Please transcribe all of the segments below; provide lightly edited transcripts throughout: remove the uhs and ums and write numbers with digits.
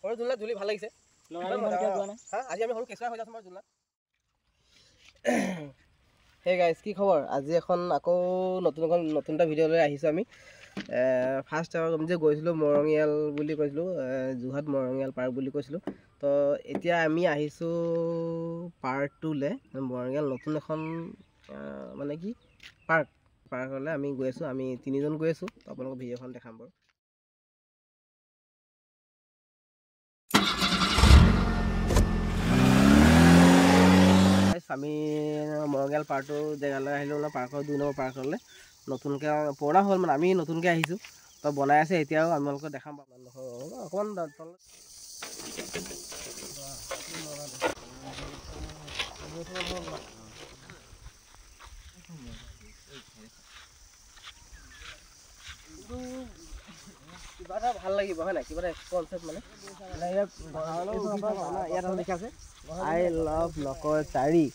সৰু জুলনা ধুলি ভাল লাগিছে আজি আমি সৰু কেঁচুৱা হৈ যাম জুলনা হে গাইজ কি খবৰ আজি এখন আকৌ নতুন এটা ভিডিঅ' লৈ আহিছোঁ আমি ফাৰ্ষ্ট আমি যে গৈছিলোঁ মৰঙীয়াল বুলি কৈছিলোঁ যোৰহাট মৰঙীয়াল পাৰ্ক বুলি কৈছিলোঁ তো এতিয়া আমি আহিছোঁ পাৰ্ট 2লৈ মৰঙীয়াল নতুন এখন মানে কি পাৰ্কলৈ আমি গৈ আছোঁ আমি 3জন গৈ আছোঁ তো আপোনালোকক ভিডিঅ'খন দেখাম বাৰু আমি মৰঙীয়াল পাৰ্কটো জেগালৈ আহিলোঁ মানে পাৰ্কৰ 2 নম্বৰ পাৰ্কলৈ নতুনকৈ পুৰণা হ'ল মানে আমি নতুনকৈ আহিছোঁ তো বনাই আছে এতিয়াও আপোনালোকক দেখাম অকণমান কিবা এটা ভাল লাগিব হয় নাই কিবা এটা কনচেপ্ট মানে ইয়াত লিখা আছে I love Lokosari.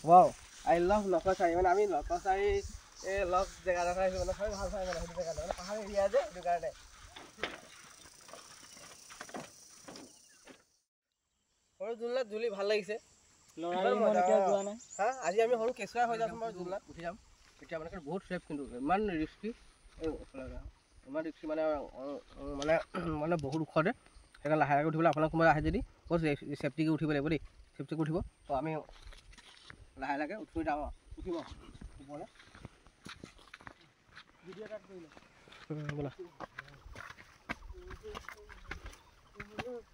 Wow, I love Lokosari. মানে আমি Lokosari লক জেগা দেখা আহিছো মানে সবাই ভাল পায় মানে সেইটো জেগা মানে পাহাড় এৰিয়া যে সেইটো কাৰণে সৰু জুলনা ধুলি ভাল লাগিছে আজি আমি সৰু কেঁচুৱা হৈ যাম মই জুলনা উঠি যাম এতিয়া মানে বহুত সেফ কিন্তু ইমান ৰিস্কি ইমান ৰিস্কি মানে মানে মানে বহুত ওখতে সেইকাৰণে লাহে লাহে উঠিবলৈ আপোনালোক কোনোবা আহে যদি বহুত চেফটিকে উঠিব লাগিব দেই চেফটিকে উঠিব তো আমি লাহে লাহে উঠি যাওঁ উঠিব ওপৰলৈ ভিডিঅ' কাট কৰিলে ব'লা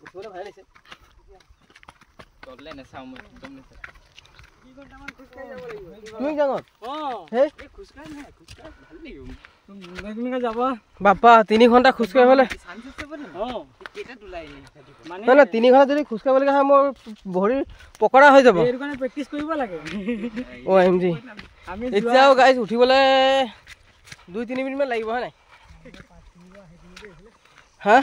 উঠিবলৈ ভাল লাগিছে তললে নাচাওঁ মই একদম নাচাওঁ বাপা 3 ঘণ্টা খোজ কাঢ়িবলৈ 3 ঘণ্টা যদি খোজ কাঢ়িবলৈ হয় মোৰ ভৰিৰ পকৰা হৈ যাব প্ৰেক্টিচ কৰিব লাগে OMG এতিয়াও গাইজ উঠিবলৈ 2-3 মিনিটমান লাগিব হয় নাই হা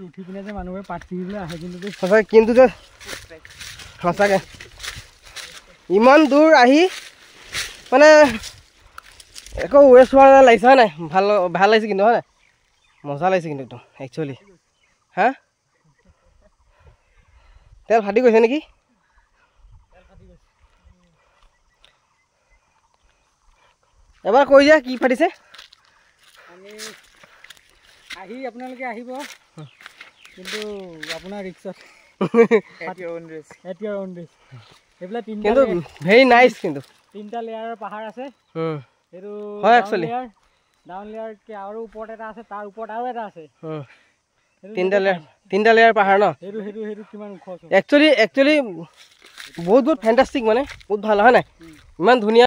উঠি পিনে যে মানুহে পাঠিবলৈ আহে কিন্তু যে সঁচাকৈ ইমান দূৰ আহি মানে একো ৱেষ্ট হোৱা লাগিছে হয় নাই ভাল লাগিছে কিন্তু হয় নাই মজা লাগিছে কিন্তু একদম একচুৱেলি হা তেল ফাটি গৈছে নেকি এবাৰ কৈ দিয়া কি ফাটিছে আমি আহি আপোনালোকে আহিব কিন্তু আপোনাৰ ৰিক্সত এইবিলাক কিন্তু ভেৰি নাইচ কিন্তু 3টা লেয়াৰৰ পাহাৰ আছে সেইটো হয় একচুৱেলি ডাউন লেয়াৰ আৰু ওপৰত এটা আছে তাৰ ওপৰত আৰু এটা আছে 3টা লেয়াৰ পাহাৰ ন সেইটো কিমান ওখ একচুৱেলি বহুত ফেণ্টাষ্টিক মানে বহুত ভাল হয় নাই ইমান ধুনীয়া